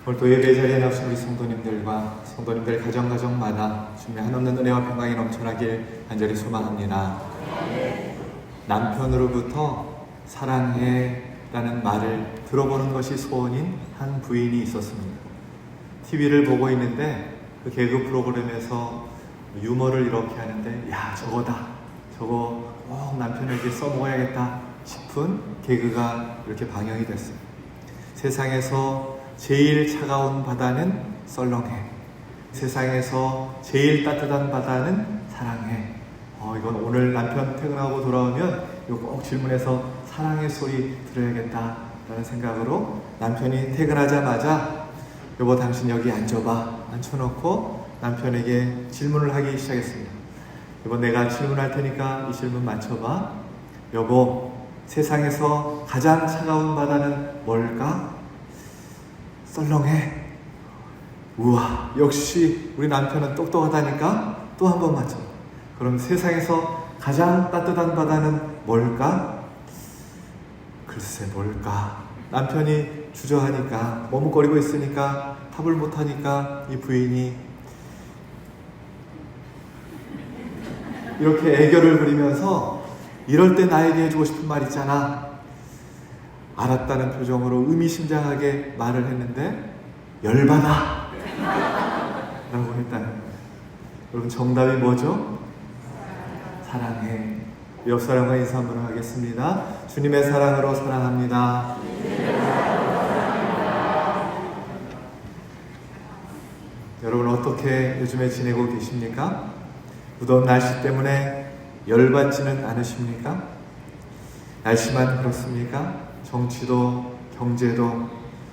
오늘 또 예배 자리에 나오신 우리 성도님들과 성도님들 가정마다 주님의 한없는 은혜와 평강이 넘쳐나길 간절히 소망합니다. 남편으로부터 사랑해 라는 말을 들어보는 것이 소원인 한 부인이 있었습니다. TV를 보고 있는데 그 개그 프로그램에서 유머를 이렇게 하는데, 야, 저거다, 저거 꼭 남편에게 써먹어야겠다 싶은 개그가 이렇게 방영이 됐어요. 세상에서 제일 차가운 바다는 썰렁해, 세상에서 제일 따뜻한 바다는 사랑해. 이건 오늘 남편 퇴근하고 돌아오면 이거 꼭 질문해서 사랑의 소리 들어야겠다 라는 생각으로 남편이 퇴근하자마자 여보 당신 여기 앉아봐 앉혀놓고 남편에게 질문을 하기 시작했습니다. 여보 내가 질문할 테니까 이 질문 맞춰봐. 여보, 세상에서 가장 차가운 바다는 뭘까? 썰렁해. 우와, 역시 우리 남편은 똑똑하다니까. 또 한 번 맞춰. 그럼 세상에서 가장 따뜻한 바다는 뭘까? 글쎄 뭘까? 남편이 주저하니까, 머뭇거리고 있으니까 답을 못하니까 이 부인이 이렇게 애교를 부리면서 이럴 때 나에게 해주고 싶은 말 있잖아. 알았다는 표정으로 의미심장하게 말을 했는데 열받아 라고 했다는 거예요. 여러분 정답이 뭐죠? 사랑해. 옆 사람과 인사 한번 하겠습니다. 주님의 사랑으로 사랑합니다. 여러분 어떻게 요즘에 지내고 계십니까? 무더운 날씨 때문에 열받지는 않으십니까? 날씨만 그렇습니까? 정치도 경제도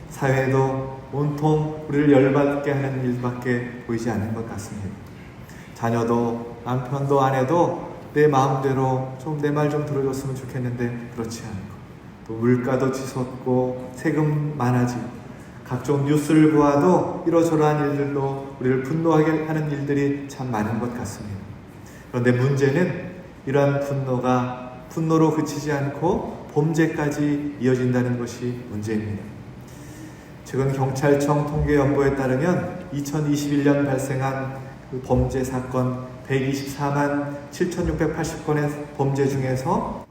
사회도 온통 우리를 열받게 하는 일밖에 보이지 않는 것 같습니다. 자녀도 남편도 아내도 내 마음대로 좀 내 말 좀 들어줬으면 좋겠는데 그렇지 않고, 또 물가도 치솟고 세금 많아지고 각종 뉴스를 보아도 이러저러한 일들로 우리를 분노하게 하는 일들이 참 많은 것 같습니다. 그런데 문제는 이러한 분노가 분노로 그치지 않고 범죄까지 이어진다는 것이 문제입니다. 최근 경찰청 통계연보에 따르면 2021년 발생한 그 범죄 사건 124만 7,680건의 범죄 중에서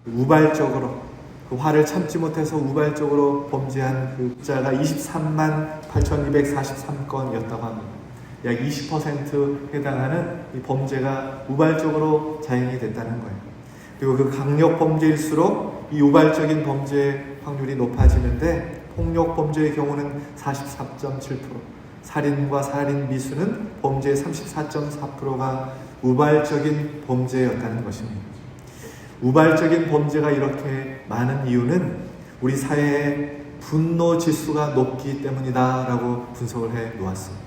우발적으로 그 화를 참지 못해서 우발적으로 범죄한 그 숫자가 23만 8,243건이었다고 합니다. 약 20% 해당하는 이 범죄가 우발적으로 자행이 됐다는 거예요. 그리고 그 강력 범죄일수록 이 우발적인 범죄 확률이 높아지는데, 폭력 범죄의 경우는 44.7%, 살인과 살인 미수는 범죄의 34.4%가 우발적인 범죄였다는 것입니다. 우발적인 범죄가 이렇게 많은 이유는 우리 사회의 분노 지수가 높기 때문이다 라고 분석을 해 놓았습니다.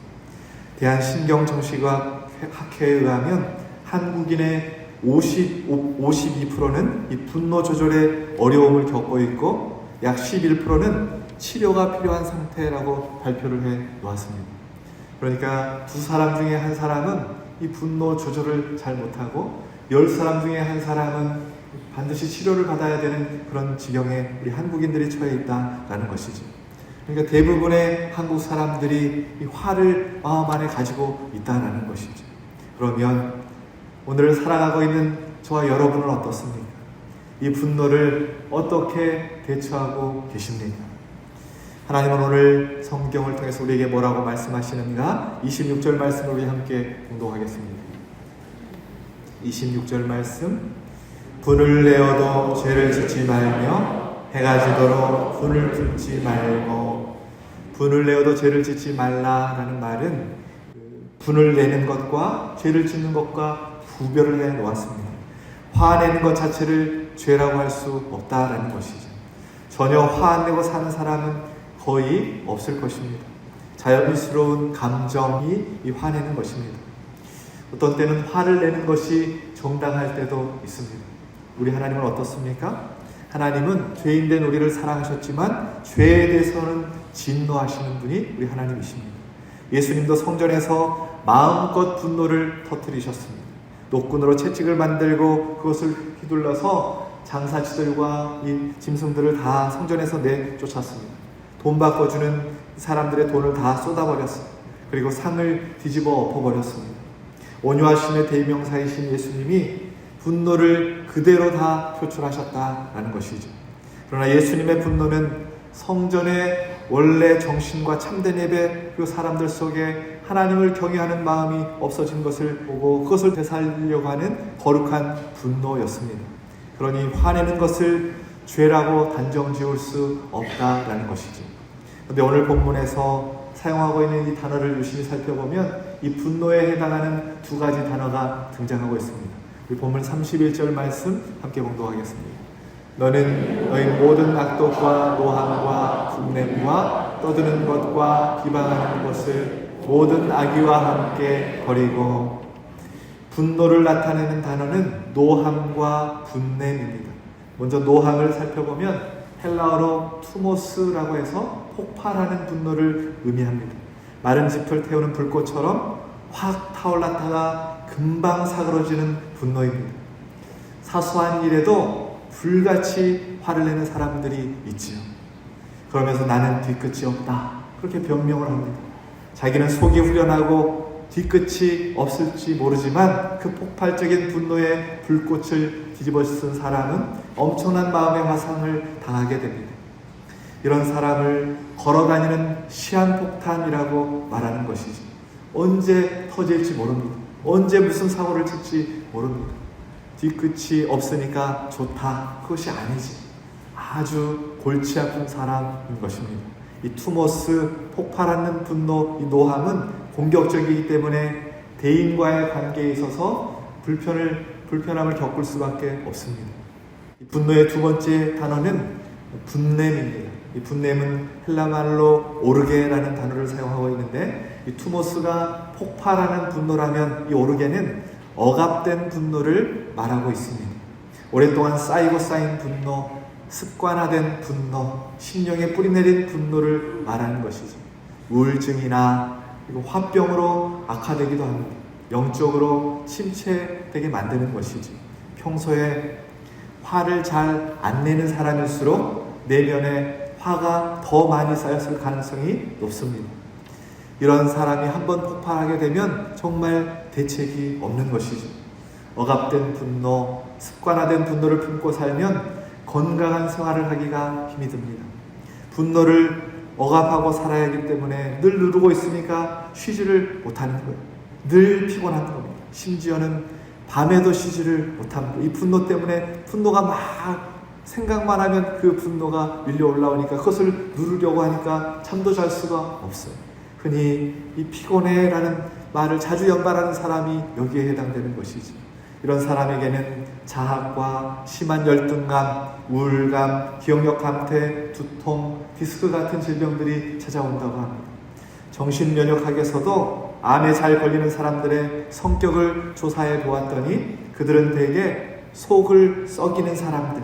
대한신경정신학회에 의하면 한국인의 52%는 이 분노 조절에 어려움을 겪고 있고 약 11%는 치료가 필요한 상태라고 발표를 해 놓았습니다. 그러니까 두 사람 중에 한 사람은 이 분노 조절을 잘 못하고 10사람 중에 한 사람은 반드시 치료를 받아야 되는 그런 지경에 우리 한국인들이 처해 있다라는 것이죠. 그러니까 대부분의 한국 사람들이 이 화를 마음 안에 가지고 있다라는 것이죠. 그러면 오늘 살아가고 있는 저와 여러분은 어떻습니까? 이 분노를 어떻게 대처하고 계십니까? 하나님은 오늘 성경을 통해서 우리에게 뭐라고 말씀하시는가? 26절 말씀을 우리 함께 공독하겠습니다. 26절 말씀. 분을 내어도 죄를 짓지 말며 해가 지도록 분을 품지 말고. 분을 내어도 죄를 짓지 말라라는 말은 분을 내는 것과 죄를 짓는 것과 구별을 해 놓았습니다. 화내는 것 자체를 죄라고 할 수 없다라는 것이죠. 전혀 화 안 내고 사는 사람은 거의 없을 것입니다. 자연스러운 감정이 이 화내는 것입니다. 어떤 때는 화를 내는 것이 정당할 때도 있습니다. 우리 하나님은 어떻습니까? 하나님은 죄인된 우리를 사랑하셨지만 죄에 대해서는 진노하시는 분이 우리 하나님이십니다. 예수님도 성전에서 마음껏 분노를 터뜨리셨습니다. 노끈으로 채찍을 만들고 그것을 휘둘러서 장사치들과 이 짐승들을 다 성전에서 내쫓았습니다. 돈 바꿔주는 사람들의 돈을 다 쏟아버렸어요. 그리고 상을 뒤집어 엎어버렸습니다. 온유하심의 대명사이신 예수님이 분노를 그대로 다 표출하셨다라는 것이죠. 그러나 예수님의 분노는 성전의 원래 정신과 참된 예배, 그 사람들 속에 하나님을 경외하는 마음이 없어진 것을 보고 그것을 되살리려고 하는 거룩한 분노였습니다. 그러니 화내는 것을 죄라고 단정 지을 수 없다라는 것이죠. 그런데 오늘 본문에서 사용하고 있는 이 단어를 유심히 살펴보면 이 분노에 해당하는 두 가지 단어가 등장하고 있습니다. 우리 본문 31절 말씀 함께 봉독하겠습니다. 너는 너희 모든 악독과 노함과 분냄과 떠드는 것과 비방하는 것을 모든 악의와 함께 버리고. 분노를 나타내는 단어는 노함과 분냄입니다. 먼저 노함을 살펴보면 헬라어로 투모스라고 해서 폭발하는 분노를 의미합니다. 마른 짚을 태우는 불꽃처럼 확 타올랐다가 금방 사그러지는 분노입니다. 사소한 일에도 불같이 화를 내는 사람들이 있지요. 그러면서 나는 뒤끝이 없다, 그렇게 변명을 합니다. 자기는 속이 후련하고 뒤끝이 없을지 모르지만 그 폭발적인 분노의 불꽃을 뒤집어 쓴 사람은 엄청난 마음의 화상을 당하게 됩니다. 이런 사람을 걸어다니는 시한폭탄이라고 말하는 것이지, 언제 터질지 모릅니다. 언제 무슨 사고를 칠지 모릅니다. 뒤끝이 없으니까 좋다, 그것이 아니지. 아주 골치 아픈 사람인 것입니다. 이 투모스, 폭발하는 분노, 이 노함은 공격적이기 때문에 대인과의 관계에 있어서 불편함을 겪을 수밖에 없습니다. 이 분노의 두 번째 단어는 분냄입니다. 이 분냄은 헬라말로 오르게라는 단어를 사용하고 있는데, 이 투모스가 폭발하는 분노라면 이 오르게는 억압된 분노를 말하고 있습니다. 오랫동안 쌓이고 쌓인 분노, 습관화된 분노, 심령에 뿌리내린 분노를 말하는 것이죠. 우울증이나 그리고 화병으로 악화되기도 합니다. 영적으로 침체되게 만드는 것이죠. 평소에 화를 잘 안 내는 사람일수록 내면에 화가 더 많이 쌓였을 가능성이 높습니다. 이런 사람이 한번 폭발하게 되면 정말 대책이 없는 것이죠. 억압된 분노, 습관화된 분노를 품고 살면 건강한 생활을 하기가 힘이 듭니다. 분노를 억압하고 살아야 하기 때문에 늘 누르고 있으니까 쉬지를 못하는 거예요. 늘 피곤한 겁니다. 심지어는 밤에도 쉬지를 못합니다. 이 분노 때문에 분노가 막 생각만 하면 그 분노가 밀려 올라오니까 그것을 누르려고 하니까 잠도 잘 수가 없어요. 흔히 이 피곤해라는 말을 자주 연발하는 사람이 여기에 해당되는 것이죠. 이런 사람에게는 자학과 심한 열등감, 우울감, 기억력 감퇴, 두통, 디스크 같은 질병들이 찾아온다고 합니다. 정신면역학에서도 암에 잘 걸리는 사람들의 성격을 조사해 보았더니 그들은 대개 속을 썩이는 사람들,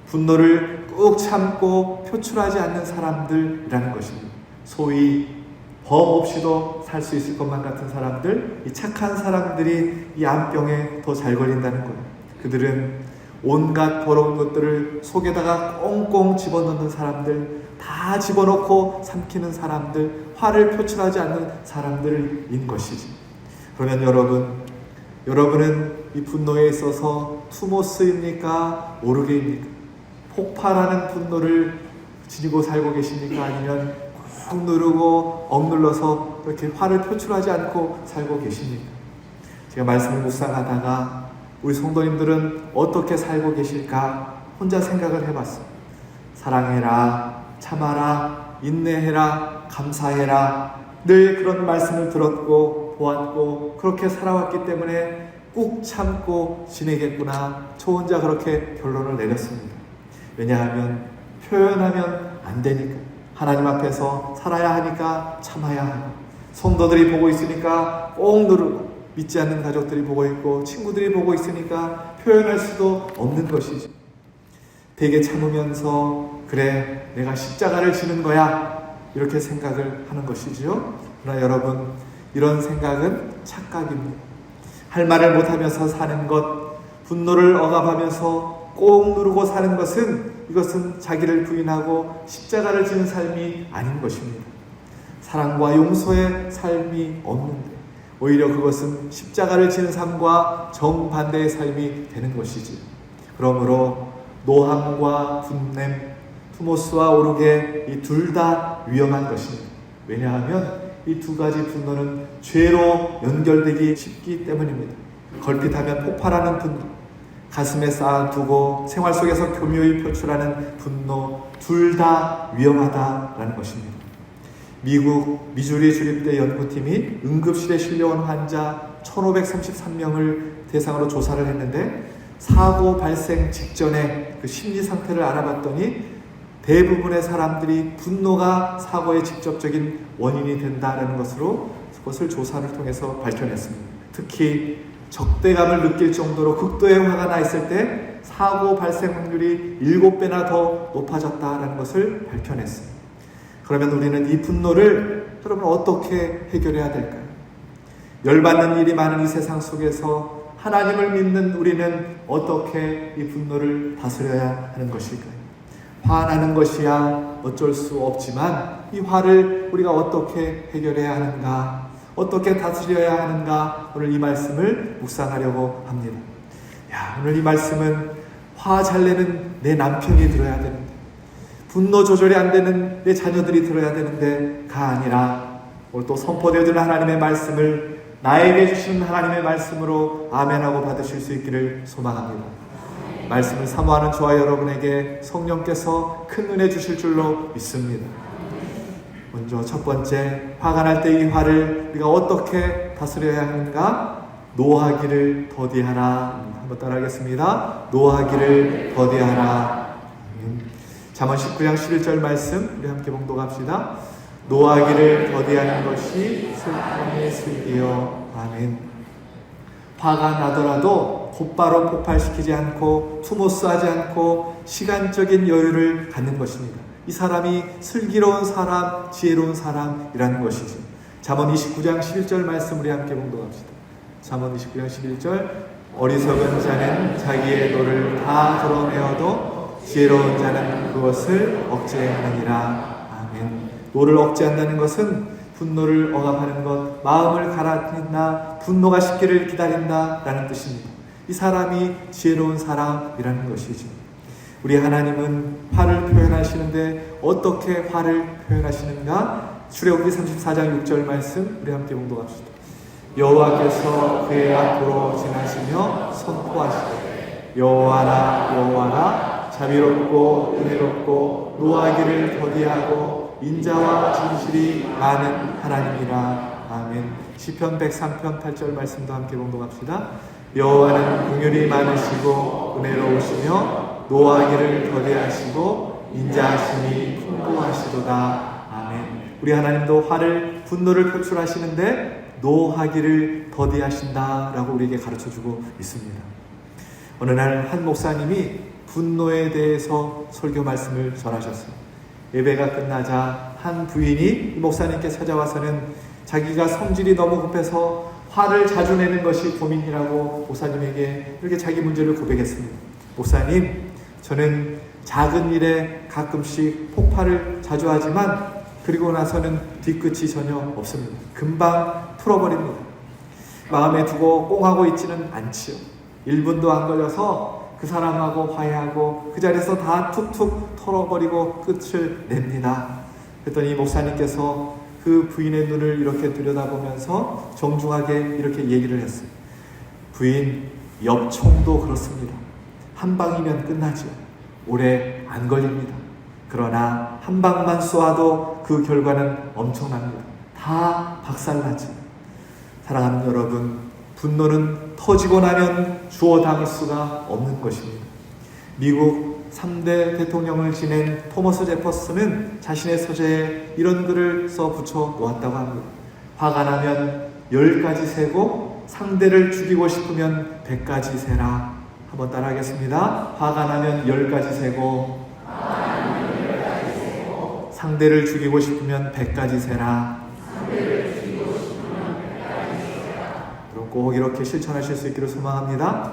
분노를 꾹 참고 표출하지 않는 사람들이라는 것입니다. 소위 범 없이도 살 수 있을 것만 같은 사람들, 이 착한 사람들이 이 암병에 더 잘 걸린다는 거예요. 그들은 온갖 더러운 것들을 속에다가 꽁꽁 집어넣는 사람들, 다 집어넣고 삼키는 사람들, 화를 표출하지 않는 사람들인 것이지. 그러면 여러분은 이 분노에 있어서 투모스입니까? 오르게입니까? 폭발하는 분노를 지니고 살고 계십니까? 아니면 꾹 누르고 억눌러서 그렇게 화를 표출하지 않고 살고 계십니까? 제가 말씀을 묵상하다가 우리 성도님들은 어떻게 살고 계실까 혼자 생각을 해봤어요. 사랑해라, 참아라, 인내해라, 감사해라, 늘 그런 말씀을 들었고 보았고 그렇게 살아왔기 때문에 꾹 참고 지내겠구나, 저 혼자 그렇게 결론을 내렸습니다. 왜냐하면 표현하면 안 되니까, 하나님 앞에서 살아야 하니까 참아야 하고, 성도들이 보고 있으니까 꼭 누르고, 믿지 않는 가족들이 보고 있고 친구들이 보고 있으니까 표현할 수도 없는 것이지. 되게 참으면서 그래, 내가 십자가를 지는 거야, 이렇게 생각을 하는 것이지요. 그러나 여러분, 이런 생각은 착각입니다. 할 말을 못하면서 사는 것, 분노를 억압하면서 꼭 누르고 사는 것은, 이것은 자기를 부인하고 십자가를 지는 삶이 아닌 것입니다. 사랑과 용서의 삶이 없는데 오히려 그것은 십자가를 지는 삶과 정반대의 삶이 되는 것이지. 그러므로 노함과 분냄, 투모스와 오르게 이 둘 다 위험한 것입니다. 왜냐하면 이 두 가지 분노는 죄로 연결되기 쉽기 때문입니다. 걸핏하면 폭발하는 분노, 가슴에 쌓아두고 생활 속에서 교묘히 표출하는 분노, 둘 다 위험하다라는 것입니다. 미국 미주리 주립대 연구팀이 응급실에 실려온 환자 1533명을 대상으로 조사를 했는데 사고 발생 직전에 그 심리 상태를 알아봤더니 대부분의 사람들이 분노가 사고의 직접적인 원인이 된다는 것으로 그것을 조사를 통해서 밝혀냈습니다. 특히 적대감을 느낄 정도로 극도의 화가 나 있을 때 사고 발생 확률이 7배나 더 높아졌다는 것을 밝혀냈습니다. 그러면 우리는 이 분노를 여러분 어떻게 해결해야 될까요? 열받는 일이 많은 이 세상 속에서 하나님을 믿는 우리는 어떻게 이 분노를 다스려야 하는 것일까요? 화나는 것이야 어쩔 수 없지만 이 화를 우리가 어떻게 해결해야 하는가, 어떻게 다스려야 하는가, 오늘 이 말씀을 묵상하려고 합니다. 오늘 이 말씀은 화 잘 내는 내 남편이 들어야 되는데, 분노 조절이 안 되는 내 자녀들이 들어야 되는데가 아니라 오늘 또 선포되어지는 하나님의 말씀을 나에게 주신 하나님의 말씀으로 아멘하고 받으실 수 있기를 소망합니다. 말씀을 사모하는 저와 여러분에게 성령께서 큰 은혜 주실 줄로 믿습니다. 먼저 첫 번째, 화가 날 때 이 화를 우리가 어떻게 다스려야 하는가? 노하기를 더디하라. 한번 따라하겠습니다. 노하기를 더디하라. 잠언 19장 11절 말씀 우리 함께 봉독합시다. 노하기를 더디하는 것이 슬픔의 슬기요. 아멘. 화가 나더라도 곧바로 폭발시키지 않고 투모스하지 않고 시간적인 여유를 갖는 것입니다. 이 사람이 슬기로운 사람, 지혜로운 사람이라는 것이죠. 잠언 29장 11절 말씀 우리 함께 봉독합시다. 잠언 29장 11절 어리석은 자는 자기의 노를 다 드러내어도 지혜로운 자는 그것을 억제하느니라. 아멘. 노를 억제한다는 것은 분노를 억압하는 것, 마음을 가라앉힌다, 분노가 식기를 기다린다 라는 뜻입니다. 이 사람이 지혜로운 사람이라는 것이죠. 우리 하나님은 화를 표현하시는데 어떻게 화를 표현하시는가? 출애굽기 34장 6절 말씀 우리 함께 봉독합시다. 여호와께서 그의 앞으로 지나시며 선포하시되 여호와라 여호와라 자비롭고 은혜롭고 노하기를 더디하고 인자와 진실이 많은 하나님이라. 아멘. 시편 103편 8절 말씀도 함께 봉독합시다. 여호와는 긍휼이 많으시고 은혜로우시며 노하기를 더디하시고 인자하심이 풍부하시도다. 아멘. 우리 하나님도 화를, 분노를 표출하시는데 노하기를 더디하신다라고 우리에게 가르쳐주고 있습니다. 어느 날 한 목사님이 분노에 대해서 설교 말씀을 전하셨습니다. 예배가 끝나자 한 부인이 이 목사님께 찾아와서는 자기가 성질이 너무 급해서 화를 자주 내는 것이 고민이라고 목사님에게 이렇게 자기 문제를 고백했습니다. 목사님, 저는 작은 일에 가끔씩 폭발을 자주 하지만 그리고 나서는 뒤끝이 전혀 없습니다. 금방 풀어버립니다. 마음에 두고 꽁하고 있지는 않지요. 1분도 안 걸려서 그 사람하고 화해하고 그 자리에서 다 툭툭 털어버리고 끝을 냅니다. 그랬더니 목사님께서 그 부인의 눈을 이렇게 들여다보면서 정중하게 이렇게 얘기를 했어요. 부인, 엽총도 그렇습니다. 한 방이면 끝나죠. 오래 안 걸립니다. 그러나 한 방만 쏘아도 그 결과는 엄청납니다. 다 박살나죠. 사랑하는 여러분, 분노는 터지고 나면 주워 담을 수가 없는 것입니다. 미국 3대 대통령을 지낸 토머스 제퍼슨은 자신의 서재에 이런 글을 써 붙여 놓았다고 합니다. 화가 나면 10가지 세고 상대를 죽이고 싶으면 100가지 세라. 한번 따라하겠습니다. 화가 나면 10가지 세고 상대를 죽이고 싶으면 100가지 세라. 그럼 꼭 이렇게 실천하실 수 있기를 소망합니다.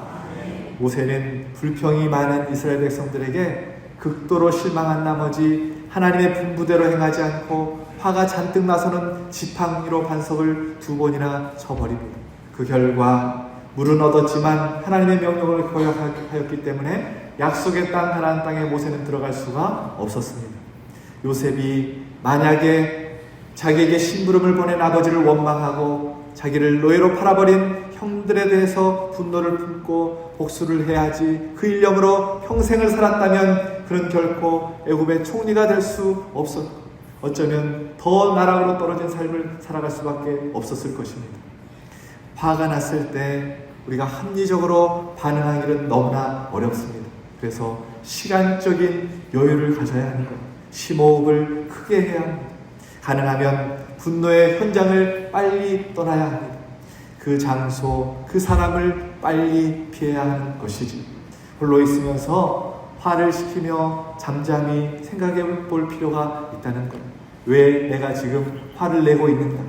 모세는 불평이 많은 이스라엘 백성들에게 극도로 실망한 나머지 하나님의 분부대로 행하지 않고 화가 잔뜩 나서는 지팡이로 반석을 2번이나 쳐버립니다. 그 결과 물은 얻었지만 하나님의 명령을 거역하였기 때문에 약속의 땅 가나안 땅에 모세는 들어갈 수가 없었습니다. 요셉이 만약에 자기에게 심부름을 보낸 아버지를 원망하고 자기를 노예로 팔아버린 형들에 대해서 분노를 품고 복수를 해야지 그 일념으로 평생을 살았다면 그는 결코 애굽의 총리가 될 수 없었고 어쩌면 더 나락으로 떨어진 삶을 살아갈 수밖에 없었을 것입니다. 화가 났을 때 우리가 합리적으로 반응하기는 너무나 어렵습니다. 그래서 시간적인 여유를 가져야 하는 것, 심호흡을 크게 해야 합니다. 가능하면 분노의 현장을 빨리 떠나야 합니다. 그 장소, 그 사람을 빨리 피해야 하는 것이지. 홀로 있으면서 화를 시키며 잠잠히 생각해 볼 필요가 있다는 것. 왜 내가 지금 화를 내고 있는가?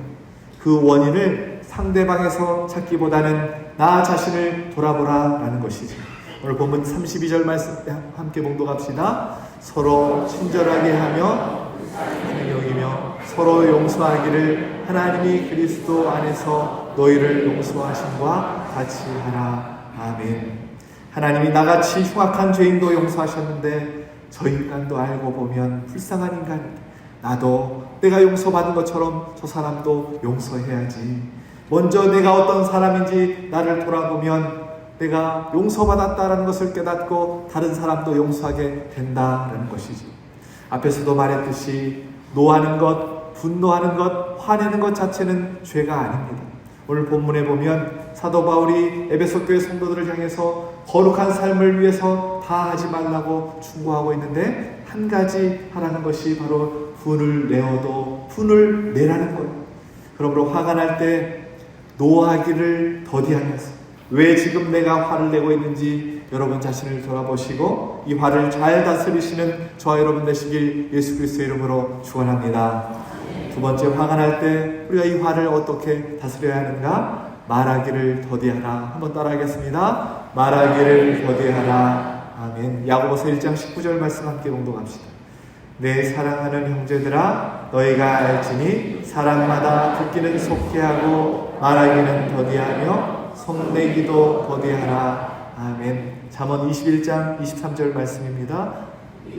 그 원인을 상대방에서 찾기보다는 나 자신을 돌아보라라는 것이지. 오늘 본문 32절 말씀 함께 봉독합시다. 서로 친절하게 하며 성령이며 서로 용서하기를 하나님이 그리스도 안에서 너희를 용서하심과 같이 하라. 아멘. 하나님이 나같이 흉악한 죄인도 용서하셨는데 저 인간도 알고 보면 불쌍한 인간이다. 나도 내가 용서받은 것처럼 저 사람도 용서해야지. 먼저 내가 어떤 사람인지 나를 돌아보면 내가 용서받았다라는 것을 깨닫고 다른 사람도 용서하게 된다라는 것이지. 앞에서도 말했듯이 노하는 것, 분노하는 것, 화내는 것 자체는 죄가 아닙니다. 오늘 본문에 보면 사도 바울이 에베소 교회 성도들을 향해서 거룩한 삶을 위해서 다 하지 말라고 충고하고 있는데 한 가지 하라는 것이 바로 분을 내어도 분을 내라는 거예요. 그러므로 화가 날 때 노하기를 더디하면서 왜 지금 내가 화를 내고 있는지 여러분 자신을 돌아보시고 이 화를 잘 다스리시는 저와 여러분 되시길 예수 그리스도의 이름으로 축원합니다. 두 번째, 화가 날 때 우리가 이 화를 어떻게 다스려야 하는가? 말하기를 더디하라. 한번 따라하겠습니다. 말하기를 더디하라. 아멘. 야고보서 1장 19절 말씀 함께 봉독합시다. 내 사랑하는 형제들아, 너희가 알지니 사람마다 듣기는 속히 하고 말하기는 더디하며 성내기도 더디하라. 아멘. 잠언 21장 23절 말씀입니다.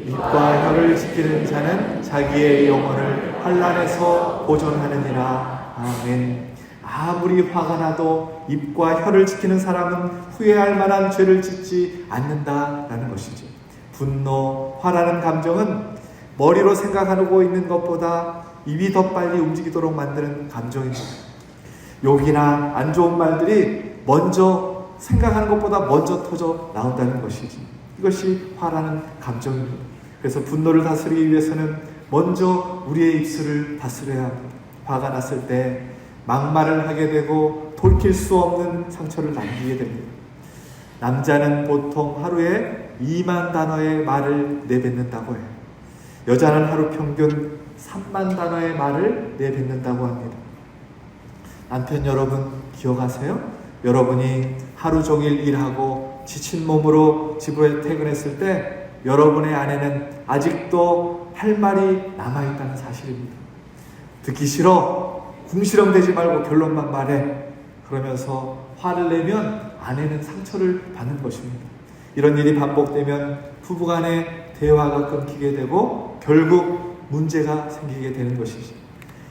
입과 혀를 지키는 자는 자기의 영혼을 환난에서 보존하느니라. 아멘. 아무리 화가 나도 입과 혀를 지키는 사람은 후회할 만한 죄를 짓지 않는다라는 것이죠. 분노, 화라는 감정은 머리로 생각하고 있는 것보다 입이 더 빨리 움직이도록 만드는 감정입니다. 욕이나 안 좋은 말들이 먼저 생각하는 것보다 먼저 터져 나온다는 것이지. 이것이 화라는 감정입니다. 그래서 분노를 다스리기 위해서는 먼저 우리의 입술을 다스려야 합니다. 화가 났을 때 막말을 하게 되고 돌이킬 수 없는 상처를 남기게 됩니다. 남자는 보통 하루에 2만 단어의 말을 내뱉는다고 해요. 여자는 하루 평균 3만 단어의 말을 내뱉는다고 합니다. 남편 여러분 기억하세요? 여러분이 하루 종일 일하고 지친 몸으로 집에 퇴근했을 때 여러분의 아내는 아직도 할 말이 남아있다는 사실입니다. 듣기 싫어, 궁시렁대지 말고 결론만 말해. 그러면서 화를 내면 아내는 상처를 받는 것입니다. 이런 일이 반복되면 부부간의 대화가 끊기게 되고 결국 문제가 생기게 되는 것이죠.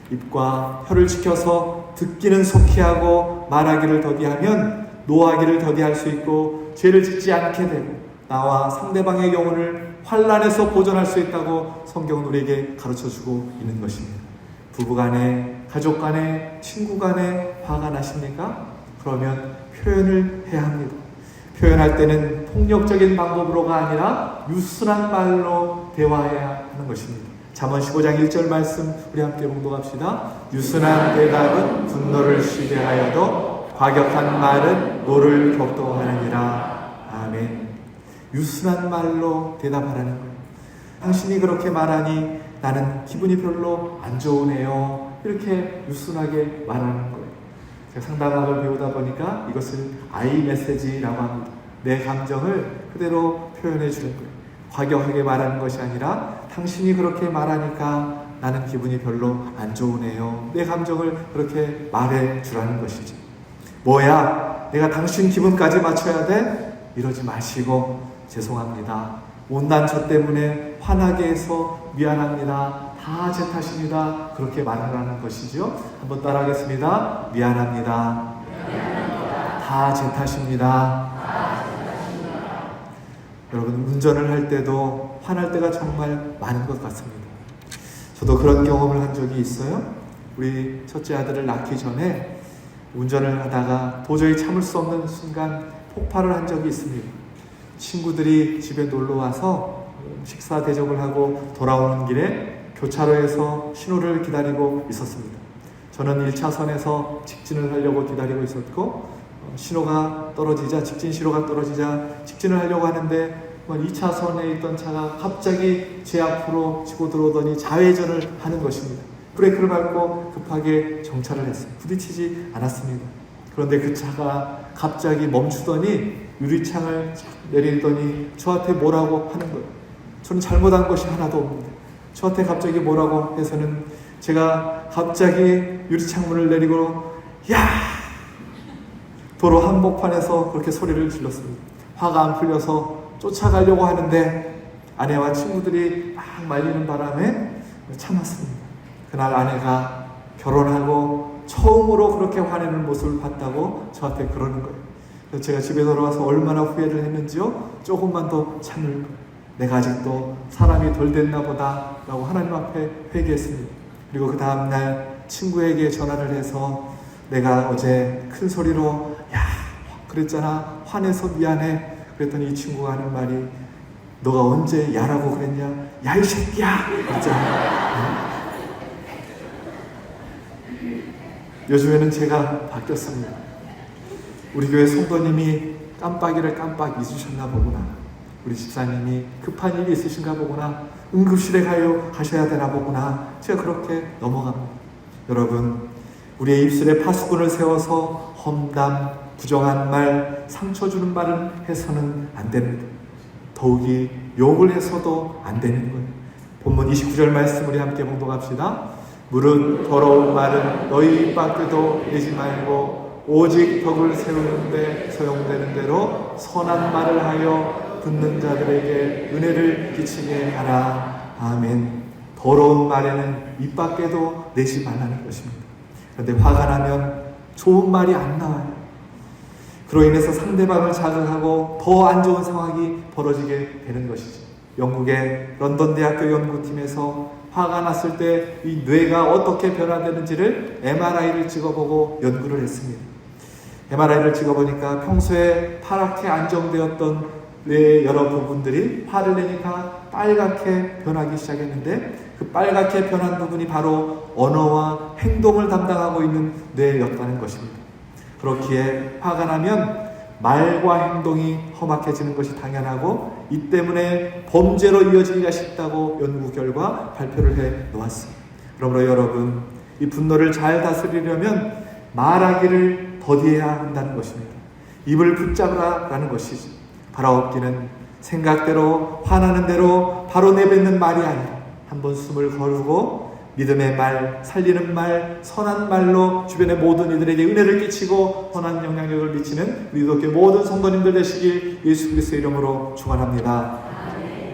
입과 혀를 지켜서 듣기는 속히 하고 말하기를 더디하면 노하기를 더디할 수 있고 죄를 짓지 않게 되고 나와 상대방의 영혼을 환난에서 보존할 수 있다고 성경은 우리에게 가르쳐주고 있는 것입니다. 부부간에, 가족간에, 친구간에 화가 나십니까? 그러면 표현을 해야 합니다. 표현할 때는 폭력적인 방법으로가 아니라 유순한 말로 대화해야 하는 것입니다. 잠언 15장 1절 말씀 우리 함께 봉독합시다. 유순한 대답은 분노를 쉬게 하여도 과격한 말은 노를 격동하느니라. 아멘. 유순한 말로 대답하라는 거예요. 당신이 그렇게 말하니 나는 기분이 별로 안 좋으네요. 이렇게 유순하게 말하는 거예요. 제가 상담학을 배우다 보니까 이것을 아이 메시지라고 합니다. 내 감정을 그대로 표현해 주는 거예요. 과격하게 말하는 것이 아니라 당신이 그렇게 말하니까 나는 기분이 별로 안 좋으네요. 내 감정을 그렇게 말해 주라는 것이죠. 뭐야, 내가 당신 기분까지 맞춰야 돼? 이러지 마시고, 죄송합니다. 못난 저 때문에 화나게 해서 미안합니다. 다 제 탓입니다. 그렇게 말하라는 것이죠. 한번 따라하겠습니다. 미안합니다. 다 제 탓입니다. 여러분, 운전을 할 때도 화날 때가 정말 많은 것 같습니다. 저도 그런 경험을 한 적이 있어요. 우리 첫째 아들을 낳기 전에 운전을 하다가 도저히 참을 수 없는 순간 폭발을 한 적이 있습니다. 친구들이 집에 놀러 와서 식사 대접을 하고 돌아오는 길에 교차로에서 신호를 기다리고 있었습니다. 저는 1차선에서 직진을 하려고 기다리고 있었고, 신호가 떨어지자, 직진 신호가 떨어지자 직진을 하려고 하는데 2차선에 있던 차가 갑자기 제 앞으로 치고 들어오더니 좌회전을 하는 것입니다. 브레이크를 밟고 급하게 정차를 했어요. 부딪히지 않았습니다. 그런데 그 차가 갑자기 멈추더니 유리창을 내리더니 저한테 뭐라고 하는 거예요. 저는 잘못한 것이 하나도 없는데 저한테 갑자기 뭐라고 해서는 제가 갑자기 유리창문을 내리고 야! 도로 한복판에서 그렇게 소리를 질렀습니다. 화가 안 풀려서 쫓아가려고 하는데 아내와 친구들이 막 말리는 바람에 참았습니다. 그날 아내가 결혼하고 처음으로 그렇게 화내는 모습을 봤다고 저한테 그러는 거예요. 그래서 제가 집에 돌아와서 얼마나 후회를 했는지요. 조금만 더 참을 거예요. 내가 아직도 사람이 덜 됐나 보다 라고 하나님 앞에 회개했습니다. 그리고 그 다음날 친구에게 전화를 해서 내가 어제 큰 소리로 야 그랬잖아, 화내서 미안해. 그랬더니 이 친구가 하는 말이 너가 언제 야라고 그랬냐, 야 이 새끼야 그랬잖아. 요즘에는 제가 바뀌었습니다. 우리 교회 성도님이 깜빡이를 깜빡 잊으셨나 보구나, 우리 집사님이 급한 일이 있으신가 보구나, 응급실에 가셔야 되나 보구나, 제가 그렇게 넘어갑니다. 여러분, 우리의 입술에 파수꾼을 세워서 험담, 부정한 말, 상처 주는 말은 해서는 안 됩니다. 더욱이 욕을 해서도 안 되는 거예요. 본문 29절 말씀 우리 함께 봉독합시다. 무릇 더러운 말은 너희 입 밖에도 내지 말고 오직 덕을 세우는데 소용되는 대로 선한 말을 하여 듣는 자들에게 은혜를 끼치게 하라. 아멘. 더러운 말에는 입 밖에도 내지 말라는 것입니다. 그런데 화가 나면 좋은 말이 안 나와요. 그로 인해서 상대방을 자극하고 더 안 좋은 상황이 벌어지게 되는 것이죠. 영국의 런던 대학교 연구팀에서 화가 났을 때 이 뇌가 어떻게 변화되는지를 MRI를 찍어보고 연구를 했습니다. MRI를 찍어보니까 평소에 파랗게 안정되었던 뇌의 여러 부분들이 화를 내니까 빨갛게 변하기 시작했는데 그 빨갛게 변한 부분이 바로 언어와 행동을 담당하고 있는 뇌였다는 것입니다. 그렇기에 화가 나면 말과 행동이 험악해지는 것이 당연하고 이 때문에 범죄로 이어지기가 쉽다고 연구 결과 발표를 해 놓았습니다. 그러므로 여러분, 이 분노를 잘 다스리려면 말하기를 더디해야 한다는 것입니다. 입을 붙잡으라라는 것이지. 바라옵기는 생각대로 화나는 대로 바로 내뱉는 말이 아니라 한번 숨을 거두고 믿음의 말, 살리는 말, 선한 말로 주변의 모든 이들에게 은혜를 끼치고 선한 영향력을 미치는 우리 기독교 모든 성도님들 되시길 예수 그리스도의 이름으로 축원합니다.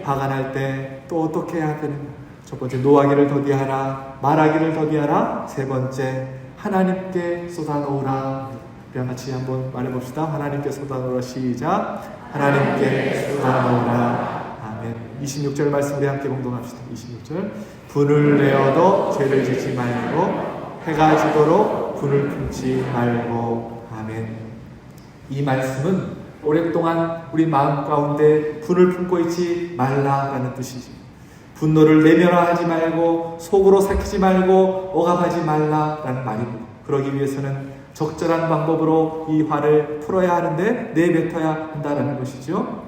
화가 날 때 또 어떻게 해야 되는가? 첫 번째, 노하기를 더디하라, 말하기를 더디하라. 세 번째, 하나님께 쏟아놓으라. 우리 같이 한번 말해봅시다. 하나님께 쏟아놓으라. 시작. 하나님께 쏟아놓으라. 아멘. 26절 말씀 우리 함께 봉독합시다. 26절. 분을 내어도 죄를 짓지 말고 해가 지도록 분을 품지 말고. 아멘. 이 말씀은 오랫동안 우리 마음 가운데 분을 품고 있지 말라라는 뜻이죠. 분노를 내면화하지 말고 속으로 삭히지 말고 억압하지 말라라는 말입니다. 그러기 위해서는 적절한 방법으로 이 화를 풀어야 하는데 내뱉어야 한다는 것이죠.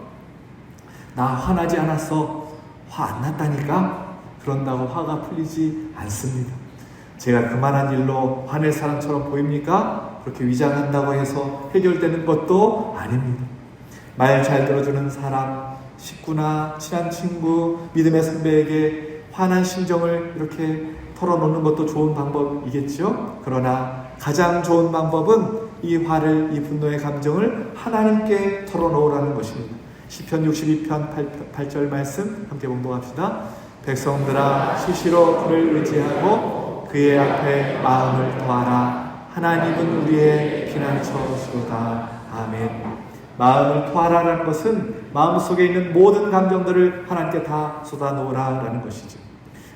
나 화나지 않았어. 화 안 났다니까? 그런다고 화가 풀리지 않습니다. 제가 그만한 일로 화낼 사람처럼 보입니까? 그렇게 위장한다고 해서 해결되는 것도 아닙니다. 말 잘 들어주는 사람, 식구나 친한 친구, 믿음의 선배에게 화난 심정을 이렇게 털어놓는 것도 좋은 방법이겠죠. 그러나 가장 좋은 방법은 이 화를, 이 분노의 감정을 하나님께 털어놓으라는 것입니다. 시편 62편 8절 말씀 함께 봉독합시다. 백성들아 시시로 그를 의지하고 그의 앞에 마음을 더하라. 하나님은 우리의 피난처시로다. 아멘. 마음을 토하라는 것은 마음속에 있는 모든 감정들을 하나님께 다 쏟아놓으라라는 것이죠.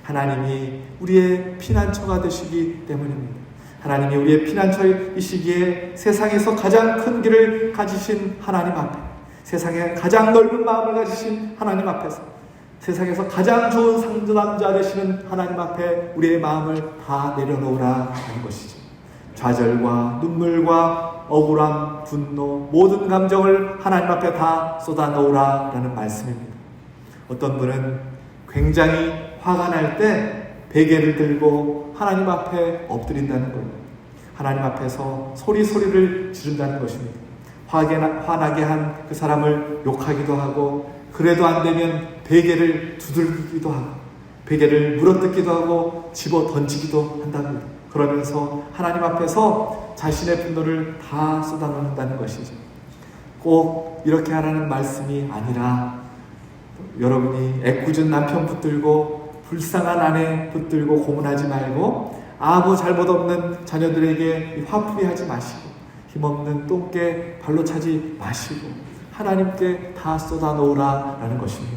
하나님이 우리의 피난처가 되시기 때문입니다. 하나님이 우리의 피난처이시기에 세상에서 가장 큰 길을 가지신 하나님 앞에, 세상에 가장 넓은 마음을 가지신 하나님 앞에서, 세상에서 가장 좋은 상담자 되시는 하나님 앞에 우리의 마음을 다 내려놓으라는 것이죠. 좌절과 눈물과 억울함, 분노, 모든 감정을 하나님 앞에 다 쏟아놓으라라는 말씀입니다. 어떤 분은 굉장히 화가 날 때 베개를 들고 하나님 앞에 엎드린다는 거예요. 하나님 앞에서 소리를 지른다는 것입니다. 화나게 한 그 사람을 욕하기도 하고, 그래도 안 되면 베개를 두들기도 하고, 베개를 물어뜯기도 하고 집어 던지기도 한답니다. 그러면서 하나님 앞에서 자신의 분노를 다 쏟아놓는다는 것이죠. 꼭 이렇게 하라는 말씀이 아니라, 여러분이 애꿎은 남편 붙들고 불쌍한 아내 붙들고 고문하지 말고, 아무 잘못 없는 자녀들에게 화풀이하지 마시고, 힘없는 똥개 발로 차지 마시고 하나님께 다 쏟아놓으라라는 것입니다.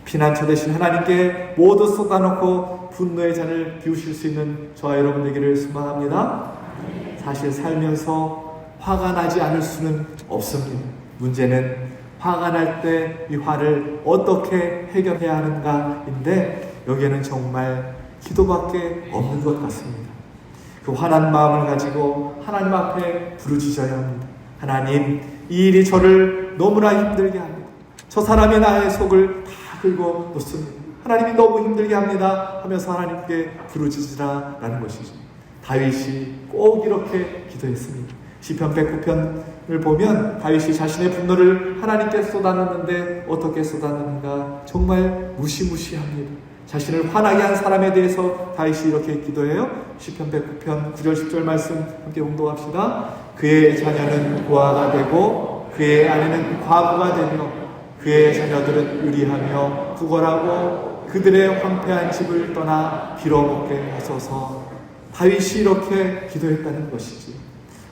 피난처 되신 하나님께 모두 쏟아놓고 분노의 잔을 비우실 수 있는 저와 여러분 되기를 소망합니다. 사실 살면서 화가 나지 않을 수는 없습니다. 문제는 화가 날 때 이 화를 어떻게 해결해야 하는가인데, 여기에는 정말 기도밖에 없는 것 같습니다. 그 화난 마음을 가지고 하나님 앞에 부르짖어야 합니다. 하나님, 이 일이 저를 너무나 힘들게 합니다. 저 사람이 나의 속을 다 긁어 놓습니다. 하나님이 너무 힘들게 합니다 하면서 하나님께 부르짖으라라는 것이죠. 다윗이 꼭 이렇게 기도했습니다. 시편 109편을 보면 다윗이 자신의 분노를 하나님께 쏟아놓는데 어떻게 쏟아놓는가 정말 무시무시합니다. 자신을 화나게 한 사람에 대해서 다윗이 이렇게 기도해요. 시편 109편 9절 10절 말씀 함께 봉독합시다. 그의 자녀는 고아가 되고 그의 아내는 과부가 되며 그의 자녀들은 유리하며 구걸하고 그들의 황폐한 집을 떠나 빌어먹게 하소서. 다윗이 이렇게 기도했다는 것이지.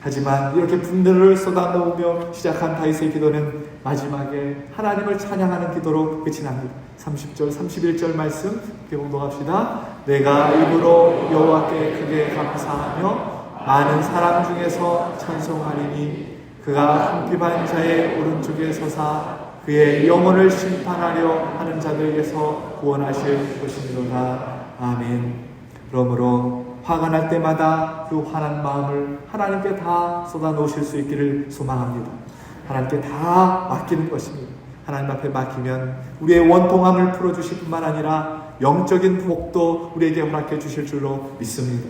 하지만 이렇게 분노를 쏟아놓으며 시작한 다윗의 기도는 마지막에 하나님을 찬양하는 기도로 끝이 납니다. 30절 31절 말씀 함께 봉독합시다. 내가 입으로 여호와께 크게 감사하며 많은 사람 중에서 찬송하리니 그가 궁핍한 자의 오른쪽에 서사 그의 영혼을 심판하려 하는 자들에게서 구원하실 것이니로다. 아멘. 그러므로 화가 날 때마다 그 화난 마음을 하나님께 다 쏟아놓으실 수 있기를 소망합니다. 하나님께 다 맡기는 것입니다. 하나님 앞에 맡기면 우리의 원통함을 풀어주실 뿐만 아니라 영적인 복도 우리에게 허락해 주실 줄로 믿습니다.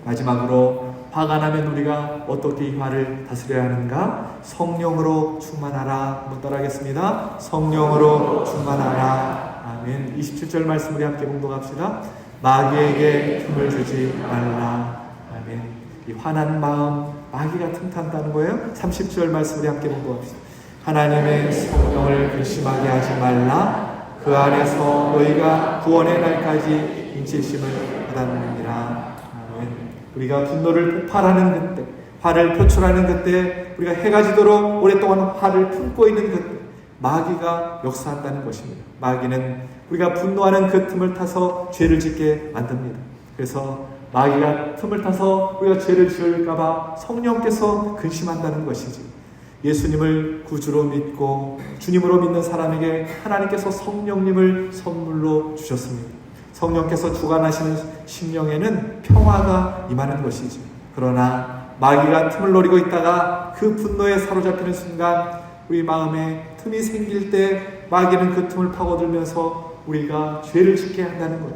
마지막으로 화가 나면 우리가 어떻게 이 화를 다스려야 하는가? 성령으로 충만하라. 한번 따라하겠습니다. 성령으로 충만하라. 아멘. 27절 말씀 우리 함께 봉독합시다. 마귀에게 틈을 주지 말라. 아멘. 이 화난 마음, 마귀가 틈탄다는 거예요. 30절 말씀 우리 함께 봉독합시다. 하나님의 성령을 근심하게 하지 말라. 그 안에서 너희가 구원의 날까지 인치심을 받았느니라. 아멘. 우리가 분노를 폭발하는 그때, 화를 표출하는 그때, 우리가 해가 지도록 오랫동안 화를 품고 있는 그때 마귀가 역사한다는 것입니다. 마귀는 우리가 분노하는 그 틈을 타서 죄를 짓게 만듭니다. 그래서 마귀가 틈을 타서 우리가 죄를 지을까봐 성령께서 근심한다는 것이지. 예수님을 구주로 믿고 주님으로 믿는 사람에게 하나님께서 성령님을 선물로 주셨습니다. 성령께서 주관하시는 심령에는 평화가 임하는 것이지. 그러나 마귀가 틈을 노리고 있다가 그 분노에 사로잡히는 순간 우리 마음에 틈이 생길 때 마귀는 그 틈을 파고들면서 우리가 죄를 짓게 한다는 것.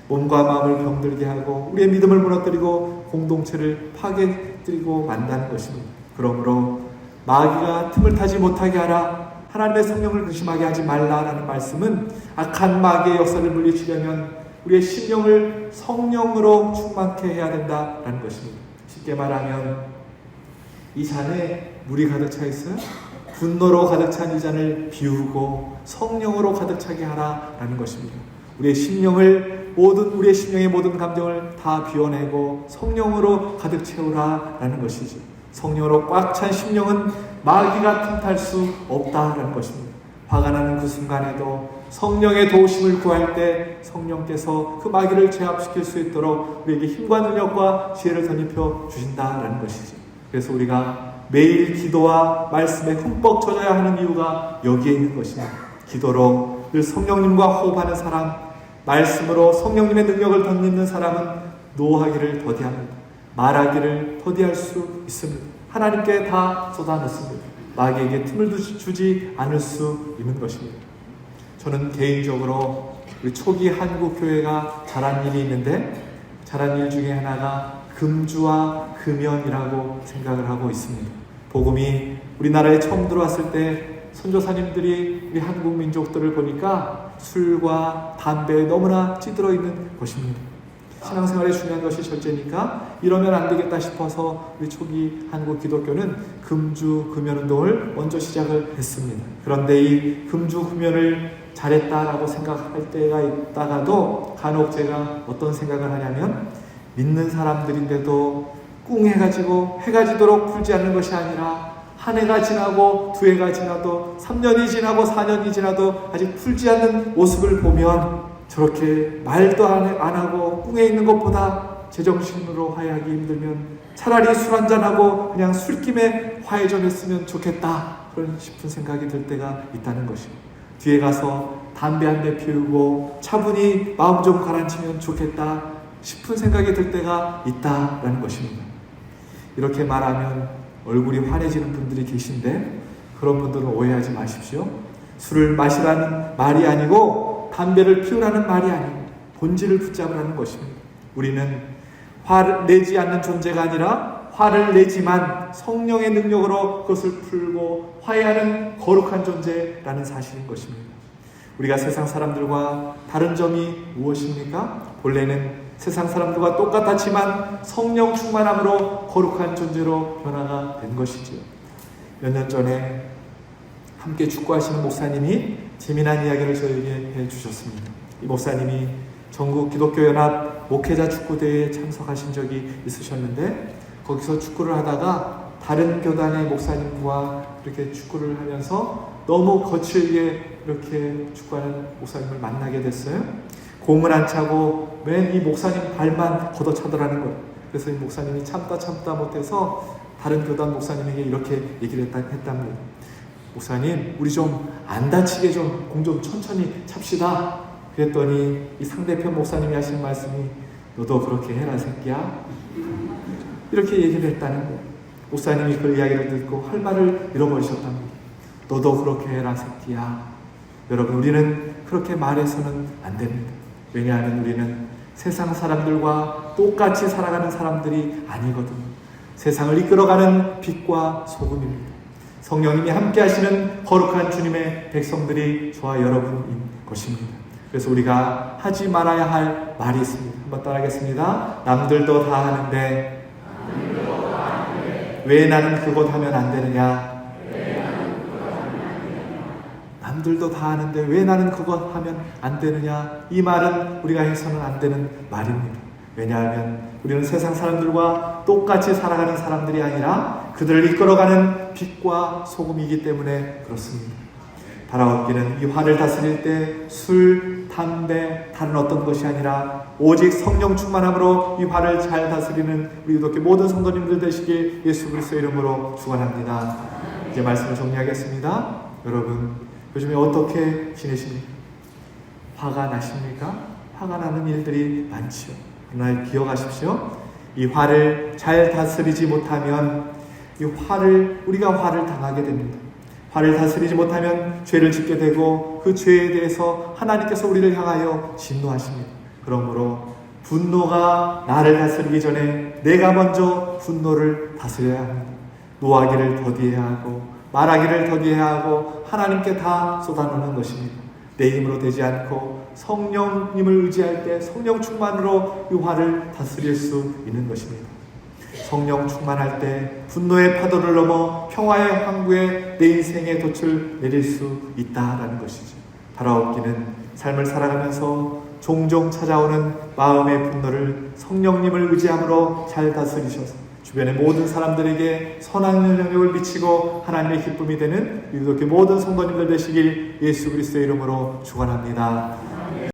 몸과 마음을 병들게 하고 우리의 믿음을 무너뜨리고 공동체를 파괴뜨리고 만다는 것입니다. 그러므로 마귀가 틈을 타지 못하게 하라. 하나님의 성령을 의심하게 하지 말라라는 말씀은 악한 마귀의 역사를 물리치려면 우리의 심령을 성령으로 충만케 해야 된다라는 것입니다. 쉽게 말하면 이 잔에 물이 가득 차 있어요. 분노로 가득 찬 이 잔을 비우고 성령으로 가득 차게 하라라는 것입니다. 우리의 심령의 모든 감정을 다 비워내고 성령으로 가득 채우라라는 것이죠. 성령으로 꽉 찬 심령은 마귀가 틈탈 수 없다라는 것입니다. 화가 나는 그 순간에도 성령의 도우심을 구할 때 성령께서 그 마귀를 제압시킬 수 있도록 우리에게 힘과 능력과 지혜를 덧입혀 주신다라는 것이죠. 그래서 우리가 매일 기도와 말씀에 흠뻑 젖어야 하는 이유가 여기에 있는 것입니다. 기도로 늘 성령님과 호흡하는 사람, 말씀으로 성령님의 능력을 덧입는 사람은 노하기를 더디합니다. 말하기를 더디할 수 있습니다. 하나님께 다 쏟아놓습니다. 마귀에게 틈을 주지 않을 수 있는 것입니다. 저는 개인적으로 우리 초기 한국교회가 잘한 일이 있는데, 잘한 일 중에 하나가 금주와 금연이라고 생각을 하고 있습니다. 복음이 우리나라에 처음 들어왔을 때 선교사님들이 우리 한국 민족들을 보니까 술과 담배에 너무나 찌들어 있는 것입니다. 신앙생활에 중요한 것이 첫째니까 이러면 안 되겠다 싶어서 우리 초기 한국 기독교는 금주 금연 운동을 먼저 시작을 했습니다. 그런데 이 금주 금연을 잘했다라고 생각할 때가 있다가도 간혹 제가 어떤 생각을 하냐면, 믿는 사람들인데도 꿍해가지고 해가 지도록 풀지 않는 것이 아니라 한 해가 지나고 두 해가 지나도 3년이 지나고 4년이 지나도 아직 풀지 않는 모습을 보면, 저렇게 말도 안 하고 꿍해 있는 것보다 제정신으로 화해하기 힘들면 차라리 술 한잔하고 그냥 술김에 화해 좀 했으면 좋겠다, 그런 싶은 생각이 들 때가 있다는 것입니다. 뒤에 가서 담배 한 대 피우고 차분히 마음 좀 가라앉히면 좋겠다 싶은 생각이 들 때가 있다라는 것입니다. 이렇게 말하면 얼굴이 환해지는 분들이 계신데, 그런 분들은 오해하지 마십시오. 술을 마시라는 말이 아니고 담배를 피우라는 말이 아니고 본질을 붙잡으라는 것입니다. 우리는 화를 내지 않는 존재가 아니라 화를 내지만 성령의 능력으로 그것을 풀고 화해하는 거룩한 존재라는 사실인 것입니다. 우리가 세상 사람들과 다른 점이 무엇입니까? 본래는 세상 사람들과 똑같았지만 성령 충만함으로 거룩한 존재로 변화가 된 것이지요. 몇 년 전에 함께 축구하시는 목사님이 재미난 이야기를 저에게 해주셨습니다. 이 목사님이 전국 기독교연합 목회자 축구대회에 참석하신 적이 있으셨는데, 거기서 축구를 하다가 다른 교단의 목사님과 이렇게 축구를 하면서 너무 거칠게 이렇게 축구하는 목사님을 만나게 됐어요. 공을 안 차고 맨 이 목사님 발만 걷어차더라는 거예요. 그래서 이 목사님이 참다 못해서 다른 교단 목사님에게 이렇게 얘기를 했답니다. 목사님, 우리 좀 안 다치게 좀 공 좀 천천히 찹시다. 그랬더니 이 상대편 목사님이 하시는 말씀이, 너도 그렇게 해라 새끼야, 이렇게 얘기를 했다는 거예요. 목사님이 그 이야기를 듣고 할 말을 잃어버리셨답니다. 너도 그렇게 해라 새끼야. 여러분, 우리는 그렇게 말해서는 안 됩니다. 왜냐하면 우리는 세상 사람들과 똑같이 살아가는 사람들이 아니거든요. 세상을 이끌어가는 빛과 소금입니다. 성령님이 함께 하시는 거룩한 주님의 백성들이 저와 여러분인 것입니다. 그래서 우리가 하지 말아야 할 말이 있습니다. 한번 따라하겠습니다. 남들도 다 하는데 왜 나는 그것 하면 안 되느냐? 남들도 다 하는데 왜 나는 그것 하면 안 되느냐? 이 말은 우리가 해서는 안 되는 말입니다. 왜냐하면 우리는 세상 사람들과 똑같이 살아가는 사람들이 아니라 그들을 이끌어가는 빛과 소금이기 때문에 그렇습니다. 바라옵기는 이 화를 다스릴 때 술, 담배, 다른 어떤 것이 아니라 오직 성령 충만함으로 이 화를 잘 다스리는 우리 기독교 모든 성도님들 되시길 예수 그리스도의 이름으로 축원합니다. 이제 말씀을 정리하겠습니다. 여러분, 요즘에 어떻게 지내십니까? 화가 나십니까? 화가 나는 일들이 많지요. 그러나 기억하십시오. 이 화를 잘 다스리지 못하면 우리가 화를 당하게 됩니다. 화를 다스리지 못하면 죄를 짓게 되고 그 죄에 대해서 하나님께서 우리를 향하여 진노하십니다. 그러므로 분노가 나를 다스리기 전에 내가 먼저 분노를 다스려야 합니다. 노하기를 더디해야 하고 말하기를 더디해야 하고 하나님께 다 쏟아놓는 것입니다. 내 힘으로 되지 않고 성령님을 의지할 때 성령 충만으로 이 화를 다스릴 수 있는 것입니다. 성령 충만할 때 분노의 파도를 넘어 평화의 항구에 내 인생의 돛을 내릴 수 있다라는 것이죠. 바라옵기는 삶을 살아가면서 종종 찾아오는 마음의 분노를 성령님을 의지함으로 잘 다스리셔서 주변의 모든 사람들에게 선한 영향력을 미치고 하나님의 기쁨이 되는 유독히 모든 성도님들 되시길 예수 그리스도의 이름으로 축원합니다.